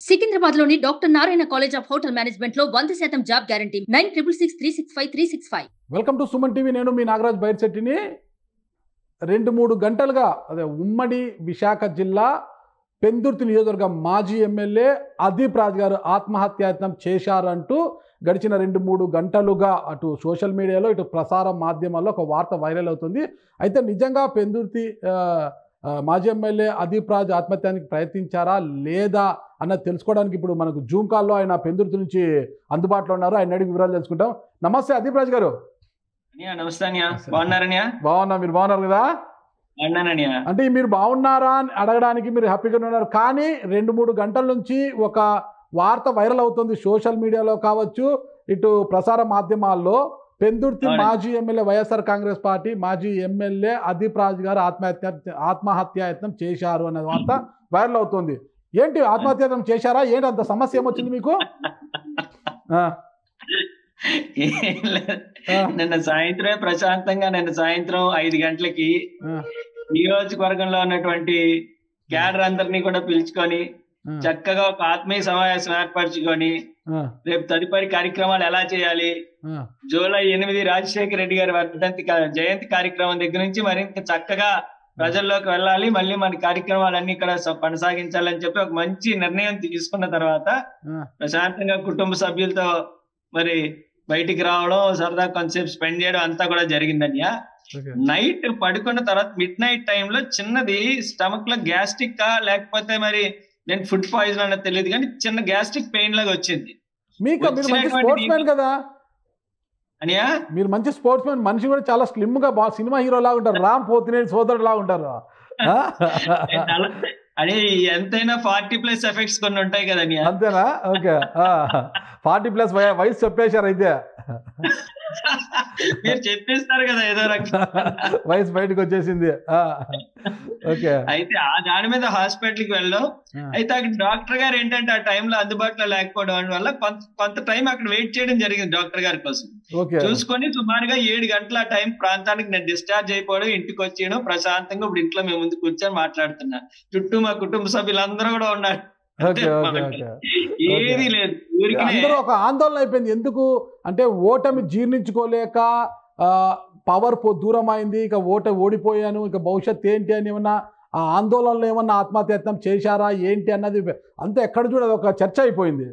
సికింద్రాబాద్లోని doctor Narayana college of hotel management లో 100% job guarantee 966365 welcome to Suman TV. నేను మీ నాగరాజ్ బైర్శెట్టిని. 2-3 గంటలుగా అదే ఉమ్మడి విశాఖ జిల్లా పెందుర్తి నియోజకవర్గం మాజీ ఎమ్మెల్యే అదీప్ రాజ్ గారు ఆత్మహత్యాయత్నం చేశారంటూ గడిచిన 2-3 గంటలుగా అటు సోషల్ మీడియాలో ఇటు ప్రసార మాధ్యమాల్లో ఒక వార్త వైరల్ అవుతుంది. అయితే నిజంగా పెందుర్తి మాజీ ఎమ్మెల్యే అదీప్ రాజ్ ఆత్మహత్యానికి ప్రయత్నించారా లేదా అన్నది తెలుసుకోవడానికి ఇప్పుడు మనకు జూమ్ కాల్లో ఆయన పెందుర్తి నుంచి అందుబాటులో ఉన్నారు. ఆయన అడిగి వివరాలు తెలుసుకుంటాం. నమస్తే అదీప్ రాజ్ గారు. నమస్తే. బాగున్నారనియా? బాగున్నా, మీరు బాగున్నారు కదా? అంటే మీరు బాగున్నారా అని అడగడానికి మీరు హ్యాపీగా ఉన్నారు, కానీ 2-3 గంటల నుంచి ఒక వార్త వైరల్ అవుతుంది సోషల్ మీడియాలో కావచ్చు, ఇటు ప్రసార మాధ్యమాల్లో. పెందుర్తి మాజీ ఎమ్మెల్యే వైఎస్ఆర్ కాంగ్రెస్ పార్టీ మాజీ ఎమ్మెల్యే అదీప్ రాజ్ గారు ఆత్మహత్యాయత్నం చేశారు అనే వార్త వైరల్ అవుతుంది. ఏంటి ఆత్మహత్యాయత్నం చేశారా? ఏంటి అంత సమస్య ఏమొచ్చింది మీకు? నిన్న సాయంత్రం ప్రశాంతంగా 5 గంటలకి నియోజకవర్గంలో ఉన్నటువంటి క్యాడర్ అందరినీ కూడా పిలుచుకొని చక్కగా ఒక ఆత్మీయ సమావేశం ఏర్పరచుకొని రేపు తదుపరి కార్యక్రమాలు ఎలా చేయాలి, జూలై 8 రాజశేఖర రెడ్డి గారి వర్ధంతి జయంతి కార్యక్రమం దగ్గర నుంచి మరింత చక్కగా ప్రజల్లోకి వెళ్ళాలి, మళ్ళీ మన కార్యక్రమాలన్నీ ఇక్కడ కొనసాగించాలని చెప్పి ఒక మంచి నిర్ణయం తీసుకున్న తర్వాత ప్రశాంతంగా కుటుంబ సభ్యులతో మరి బయటికి రావడం, సరదా కొంతసేపు స్పెండ్ చేయడం అంతా కూడా జరిగిందన్యా. నైట్ పడుకున్న తర్వాత మిడ్ నైట్ టైంలో చిన్నది స్టమక్ లో గ్యాస్ట్రిక్ లేకపోతే మరి నేను ఫుడ్ పాయిజన్ అన్నది తెలియదు, కానీ చిన్న గ్యాస్ట్రిక్ పెయిన్ లాగా వచ్చింది. అనియా మీరు మంచి స్పోర్ట్స్ మ్యాన్, మనిషి కూడా చాలా స్లిమ్ గా సినిమా హీరో లాగా ఉంటారు, రామ్ పోతినేని సోదరుడు లాగా ఉంటారు. అదే ఎంతైనా 40+ ఎఫెక్ట్స్ కొన్ని ఉంటాయి కదా. అంతేనా? ఓకే, 40+ వయసు చెప్పేశారు అయితే. మీరు చెప్పేస్తారు కదా ఏదో రకంగా వయసు బయటకు వచ్చేసింది. ఓకే, అయితే దాని మీద హాస్పిటల్కి వెళ్ళడం. అయితే అక్కడ డాక్టర్ గారు ఏంటంటే ఆ టైంలో అందుబాటులో లేకపోవడం వల్ల కొంత టైం అక్కడ వెయిట్ చేయడం జరిగింది డాక్టర్ గారి కోసం. చూసుకొని సుమారుగా 7 గంటల టైం ప్రాంతానికి నేను డిశ్చార్జ్ అయిపోవడం, ఇంటికి వచ్చేయడం, ప్రశాంతంగా ఇప్పుడు ఇంట్లో మేము ముందు కూర్చొని మాట్లాడుతున్నా. చుట్టూ మా కుటుంబ సభ్యులందరూ కూడా ఉన్నారు, ఏది లేదు. అందరూ ఒక ఆందోళన అయిపోయింది. ఎందుకు అంటే ఓటమి జీర్ణించుకోలేక పవర్ దూరం అయింది, ఇక ఓడిపోయాను, ఇక భవిష్యత్ ఏంటి అని ఏమన్నా ఆ ఆందోళనలో ఏమన్నా ఆత్మహత్యాయత్నం చేశారా ఏంటి అన్నది అంతా ఎక్కడ చూడదు ఒక చర్చ అయిపోయింది.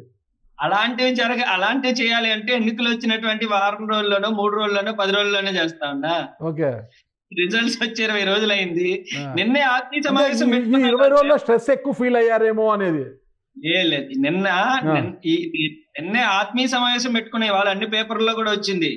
అలాంటివి చేయాలి అంటే ఎన్నికలు వచ్చినటువంటి 1 వారం రోజుల్లోనో 3 రోజుల్లోనో 10 రోజుల్లోనో చేస్తా ఉన్నా. ఓకే, రిజల్ట్స్ వచ్చి 20 రోజులైంది. నిన్నే ఆత్మీయ సమావేశం 20 రోజుల్లో స్ట్రెస్ ఎక్కువ ఫీల్ అయ్యారేమో అనేది. లేదు, నిన్నే ఆత్మీయ సమావేశం పెట్టుకునే వాళ్ళు అన్ని పేపర్లో కూడా వచ్చింది.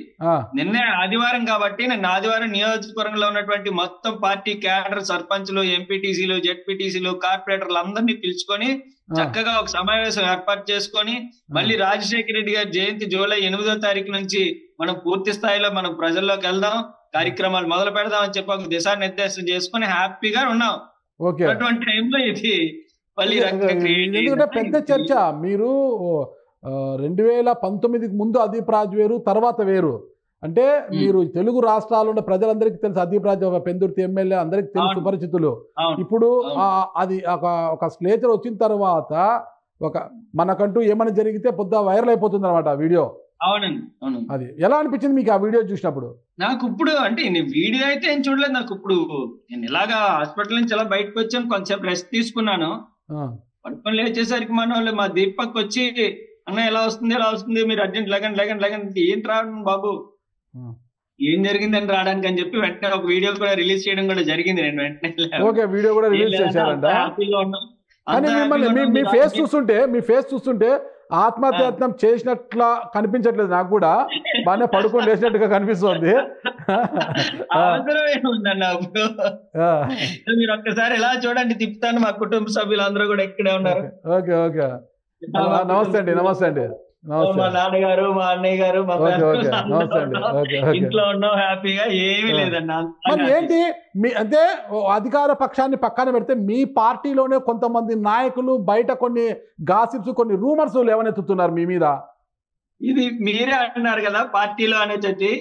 నిన్నే ఆదివారం కాబట్టి నిన్న ఆదివారం నియోజకవర్గంలో ఉన్నటువంటి మొత్తం పార్టీ క్యాడర్, సర్పంచ్లు, ఎంపీటీసీలు, జెడ్పీటీసీలు, కార్పొరేటర్లు అందరినీ పిలుచుకొని చక్కగా ఒక సమావేశం ఏర్పాటు చేసుకొని మళ్ళీ రాజశేఖర రెడ్డి గారి జయంతి జూలై 8వ తారీఖు నుంచి మనం పూర్తి స్థాయిలో మనం ప్రజల్లోకి వెళ్దాం, కార్యక్రమాలు మొదలు పెడదాం అని చెప్పి ఒక దిశానిర్దేశం చేసుకుని హ్యాపీగా ఉన్నాం. అటువంటి టైంలో ఇది ఎందుకంటే పెద్ద చర్చ. మీరు 2019కి ముందు అదీప్ రాజ్ వేరు, తర్వాత వేరు. అంటే మీరు తెలుగు రాష్ట్రాల్లో ప్రజలందరికీ తెలుసు అదీప్ రాజ్ ఒక పెందుర్తి ఎమ్మెల్యే, అందరికి తెలుసు, సుపరిచితులు. ఇప్పుడు అది ఒక స్లేచర్ వచ్చిన తర్వాత మనకంటూ ఏమైనా జరిగితే పొద్దు వైరల్ అయిపోతుంది అనమాట వీడియో. అవునండి, అవును. అది ఎలా అనిపించింది మీకు ఆ వీడియో చూసినప్పుడు? నాకు ఇప్పుడు అంటే వీడియో అయితే ఏం చూడలేదు. నాకు ఇప్పుడు నేను ఇలాగా హాస్పిటల్ నుంచి ఇలా బయటకు వచ్చాను, కొంచెం రెస్ట్ తీసుకున్నాను. పడుకొని లేచేసరికి మన వాళ్ళు మా దీపక్ వచ్చి అన్న ఎలా వస్తుంది మీరు అర్జెంట్ లేకండి ఏంటి రావడం బాబు, ఏం జరిగిందని రావడానికి అని చెప్పి వెంటనే ఒక వీడియో కూడా రిలీజ్ చేయడం కూడా జరిగింది. నేను వెంటనే వీడియో కూడా రిలీజ్ చేశారంట. కానీ మిమ్మల్ని మీ ఫేస్ చూస్తుంటే ఆత్మహత్యాయత్నం చేసినట్లా కనిపించట్లేదు, నాకు కూడా బాగానే పడుకొని లేచినట్టుగా కనిపిస్తుంది. మీరు ఒక్కసారి ఎలా చూడండి, తిప్పుతాను. మా కుటుంబ సభ్యులందరూ కూడా ఇక్కడే ఉన్నారు. ఓకే, నమస్తే అండి. మా నాన్నగారు, మా అన్నయ్య గారు, మా ఇంట్లో ఉన్నాం హ్యాపీగా, ఏమీ లేదన్న. మరి ఏంటి అంటే అధికార పక్షాన్ని పక్కన పెడితే మీ పార్టీలోనే కొంతమంది నాయకులు బయట కొన్ని గాసిప్స్, కొన్ని రూమర్స్ లేవనెత్తుతున్నారు మీ మీద. ఇది మీరే అంటున్నారు కదా పార్టీలో అనేసి.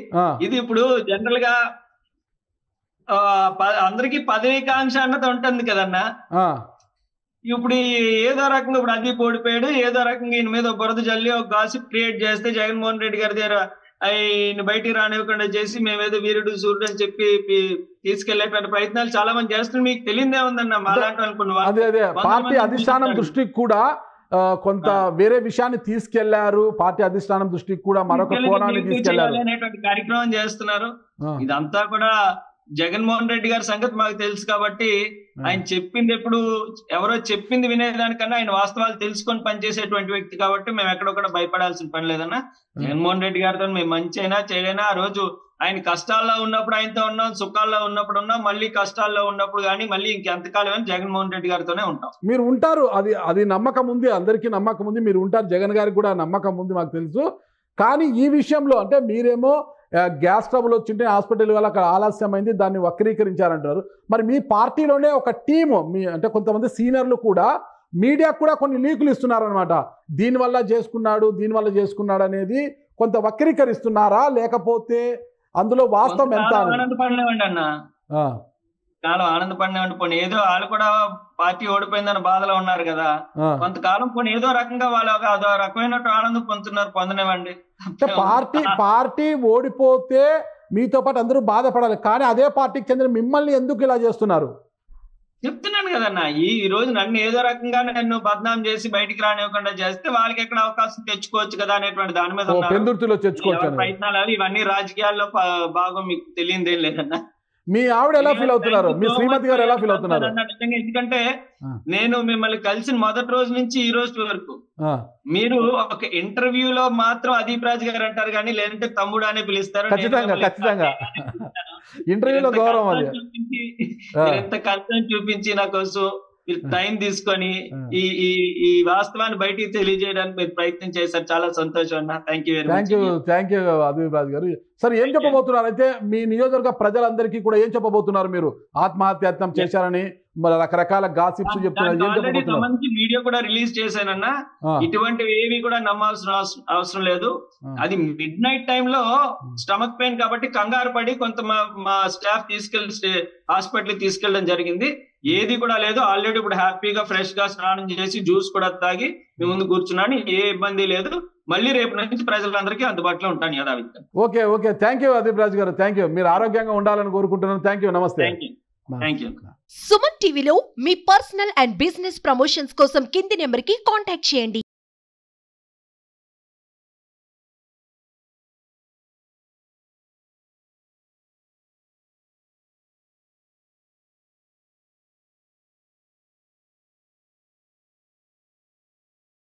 ఇది ఇప్పుడు జనరల్ గా అందరికి పదవీకాంక్ష అన్నది ఉంటుంది కదన్నా. ఇప్పుడు ఏదో రకంగా ఇప్పుడు అదీప్ ఓడిపోయాడు, ఏదో రకంగా ఈయన మీద బురద జల్లి ఒక గాసిప్ క్రియేట్ చేస్తే జగన్మోహన్ రెడ్డి గారి దగ్గర ఆయన బయటికి రానివ్వకుండా చేసి మేమేదో వీరుడు సూర్యుడు అని చెప్పి తీసుకెళ్లేటువంటి ప్రయత్నాలు చాలా మంది చేస్తున్నారు. మీకు తెలియదే ఉందన్న మాలాంటి అనుకున్న అదే పార్టీ అధిష్టానం దృష్టికి కూడా కొంత వేరే విషయాన్ని తీసుకెళ్లారు, పార్టీ అధిష్టానం దృష్టికి కూడా మరొక కోణాన్ని తీసుకెళ్లారు అనేటువంటి కార్యక్రమం చేస్తున్నారు. ఇదంతా కూడా జగన్మోహన్ రెడ్డి గారి సంగతి మాకు తెలుసు కాబట్టి ఆయన చెప్పింది ఎప్పుడు ఎవరో చెప్పింది వినేదానికన్నా ఆయన వాస్తవాలు తెలుసుకొని పనిచేసేటువంటి వ్యక్తి కాబట్టి మేము ఎక్కడొక్కడ భయపడాల్సిన పని లేదన్నా. జగన్మోహన్ రెడ్డి గారితో మేము మంచి అయినా చెడైనా ఆ రోజు ఆయన కష్టాల్లో ఉన్నప్పుడు ఆయనతో ఉన్నాం, సుఖాల్లో ఉన్నప్పుడు ఉన్నాం, మళ్ళీ కష్టాల్లో ఉన్నప్పుడు కానీ మళ్ళీ ఇంకెంతకాలం జగన్మోహన్ రెడ్డి గారితోనే ఉంటాం. మీరు ఉంటారు, అది నమ్మకం ఉంది, అందరికీ నమ్మకం ఉంది, మీరు ఉంటారు. జగన్ గారికి కూడా నమ్మకం ఉంది మాకు తెలుసు. కానీ ఈ విషయంలో అంటే మీరేమో గ్యాస్ ట్రబుల్ వచ్చింటే హాస్పిటల్ వల్ల అక్కడ ఆలస్యమైంది, దాన్ని వక్రీకరించారంటారు. మరి మీ పార్టీలోనే ఒక టీము అంటే కొంతమంది సీనియర్లు కూడా మీడియాకు కూడా కొన్ని లీకులు ఇస్తున్నారనమాట. దీనివల్ల చేసుకున్నాడు అనేది కొంత వక్రీకరిస్తున్నారా, లేకపోతే అందులో వాస్తవం ఎంత? ఆనందపడలేవండి అన్న, చాలా ఆనందపడినామండి. పోనీ ఏదో వాళ్ళు కూడా పార్టీ ఓడిపోయిందని బాధలో ఉన్నారు కదా, కొంతకాలం పోనీ ఏదో రకంగా వాళ్ళు అదో రకమైన ఆనందం పొందనివ్వండి. పార్టీ ఓడిపోతే మీతో పాటు అందరూ బాధపడాలి, కానీ అదే పార్టీకి చెందిన మిమ్మల్ని ఎందుకు ఇలా చేస్తున్నారు? చెప్తున్నాను కదన్నా, ఈ రోజు నన్ను ఏదో రకంగా నన్ను బద్నాం చేసి బయటికి రానివ్వకుండా చేస్తే వాళ్ళకి ఎక్కడ అవకాశం తెచ్చుకోవచ్చు కదా అనేటువంటి దాని మీద ప్రయత్నాలు. ఇవన్నీ రాజకీయాల్లో భాగం, మీకు తెలియదేం లేదన్నా. మీ ఆవిడ ఎలా ఫీల్ అవుతున్నారు, మీ శ్రీమతి గారు ఎలా ఫీల్ అవుతున్నారు? ఎందుకంటే నేను మిమ్మల్ని కలిసిన మొదటి రోజు నుంచి ఈ రోజు వరకు మీరు ఒక ఇంటర్వ్యూలో మాత్రం అదీప్ రాజ్ గారు అంటారు కానీ లేదంటే తమ్ముడు అనే పిలుస్తారు. ఖచ్చితంగా ఇంటర్వ్యూలో గౌరవం అది. ఎంత కన్సర్న్ చూపించి నా కోసం టైం తీసుకొని ఈ వాస్తవాన్ని బయటికి తెలియజేయడానికి మీరు ప్రయత్నం చేశారు. చాలా సంతోషం అన్న. థ్యాంక్ యూ అదీప్ రాజ్ గారు. సరే, ఏం చెప్పబోతున్నారు అయితే మీ నియోజకవర్గ ప్రజలందరికీ కూడా ఏం చెప్పబోతున్నారు? మీరు ఆత్మహత్యాయత్నం చేశారని రకరకాల గాసిప్స్ చెప్తున్నారు, వీడియో కూడా రిలీజ్ చేశానన్నా. ఇటువంటివి ఏవి కూడా నమ్మాల్సిన అవసరం లేదు. అది మిడ్ నైట్ టైంలో స్టమక్ పెయిన్ కాబట్టి కంగారు పడి కొంత మా స్టాఫ్ హాస్పిటల్ తీసుకెళ్ళడం జరిగింది. ఏది కూడా లేదు. ఆల్రెడీ ఇప్పుడు హ్యాపీగా ఫ్రెష్ గా స్నానం చేసి జ్యూస్ కూడా తాగి మీ ముందు కూర్చున్నాను. ఏ ఇబ్బంది లేదు. మళ్ళీ రేపు నుంచి ప్రజలందరికీ అందుబాటులో ఉంటాను యథావిధంగా. Okay thank you Adeep Raj గారు. Thank you. మీరు ఆరోగ్యంగా ఉండాలని కోరుకుంటున్నాను. Thank you. నమస్తే. Thank you. సుమన్ టీవీలో మీ పర్సనల్ అండ్ బిజినెస్ ప్రమోషన్స్ కోసం కింది నెంబర్ కి కాంటాక్ట్ చేయండి.